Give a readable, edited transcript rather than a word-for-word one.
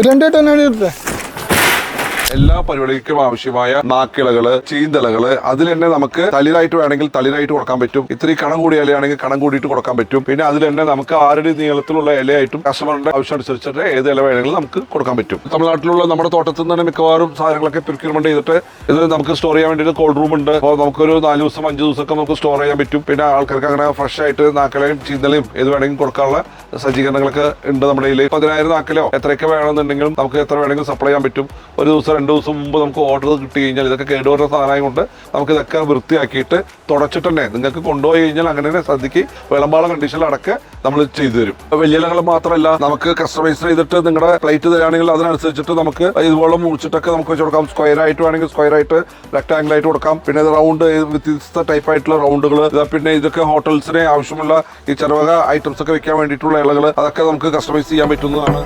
2 ടണ്ണാണ് എടുത്തത്. എല്ലാ പരിപാടിക്കും ആവശ്യമായ നാക്കിളകള്, ചീന്തലകള്, അതിൽ തന്നെ നമുക്ക് തളിരായിട്ട് വേണമെങ്കിൽ തളിരായിട്ട് കൊടുക്കാൻ പറ്റും. ഇത്തിരി കണം കൂടിയ ഇലയാണെങ്കിൽ കണം കൂടിയിട്ട് കൊടുക്കാൻ പറ്റും. പിന്നെ അതിൽ തന്നെ നമുക്ക് 6 നീളത്തിലുള്ള ഇലയായിട്ടും കസ്റ്റമറിന്റെ ആവശ്യം അനുസരിച്ചിട്ട് ഏത് ഇല വേണമെങ്കിലും നമുക്ക് കൊടുക്കാൻ പറ്റും. തമിഴ്നാട്ടിലുള്ള നമ്മുടെ തോട്ടത്തിൽ നിന്ന് തന്നെ മിക്കവാറും സാധനങ്ങളൊക്കെ പ്രിക്യൂർമെന്റ് ചെയ്തിട്ട് ഇത് നമുക്ക് സ്റ്റോർ ചെയ്യാൻ വേണ്ടി കോൾഡ് റൂം ഉണ്ട്. അപ്പോൾ നമുക്കൊരു 4 ദിവസം 5 ദിവസമൊക്കെ നമുക്ക് സ്റ്റോർ ചെയ്യാൻ പറ്റും. പിന്നെ ആൾക്കാർക്ക് അങ്ങനെ ഫ്രഷ് ആയിട്ട് നാക്കിളയും ചീന്തലയും ഏത് വേണമെങ്കിലും കൊടുക്കാനുള്ള സജ്ജീകരണങ്ങളൊക്കെ ഉണ്ട് നമ്മുടെ കയ്യിൽ. 10,000 നാക്കിലോ എത്രയൊക്കെ വേണമെന്നുണ്ടെങ്കിലും നമുക്ക് എത്ര വേണമെങ്കിലും സപ്ലൈ ചെയ്യാൻ പറ്റും. ഒരു ദിവസം 2 ദിവസം മുമ്പ് നമുക്ക് ഓർഡർ കിട്ടി കഴിഞ്ഞാൽ ഇതൊക്കെ കേടുവരുന്ന സാധനമായി കൊണ്ട് നമുക്ക് ഇതൊക്കെ വൃത്തിയാക്കിയിട്ട് തുടച്ചിട്ട് തന്നെ നിങ്ങൾക്ക് കൊണ്ടുപോയി കഴിഞ്ഞാൽ അങ്ങനെ തന്നെ സദ്യക്ക് വിളമ്പാള കണ്ടീഷനിലടക്കം നമ്മൾ ചെയ്തു തരും. വലിയ ഇലകൾ മാത്രമല്ല, നമുക്ക് കസ്റ്റമൈസ് ചെയ്തിട്ട് നിങ്ങളുടെ പ്ലേറ്റ് തരാണെങ്കിൽ അതിനനുസരിച്ചിട്ട് നമുക്ക് ഇതുപോലെ മുറിച്ചിട്ടൊക്കെ നമുക്ക് വെച്ച് കൊടുക്കാം. സ്ക്വയർ ആയിട്ട് വേണമെങ്കിൽ സ്ക്വയർ ആയിട്ട്, റെക്ടാംഗിൾ ആയിട്ട് കൊടുക്കാം. പിന്നെ റൗണ്ട് വ്യത്യസ്ത ടൈപ്പ് ആയിട്ടുള്ള റൗണ്ടുകൾ, പിന്നെ ഇതൊക്കെ ഹോട്ടൽസിന് ആവശ്യമുള്ള ഈ ചെറുവക ഐറ്റംസ് ഒക്കെ വെക്കാൻ വേണ്ടിയിട്ടുള്ള ഇലകൾ, അതൊക്കെ നമുക്ക് കസ്റ്റമൈസ് ചെയ്യാൻ പറ്റുന്നതാണ്.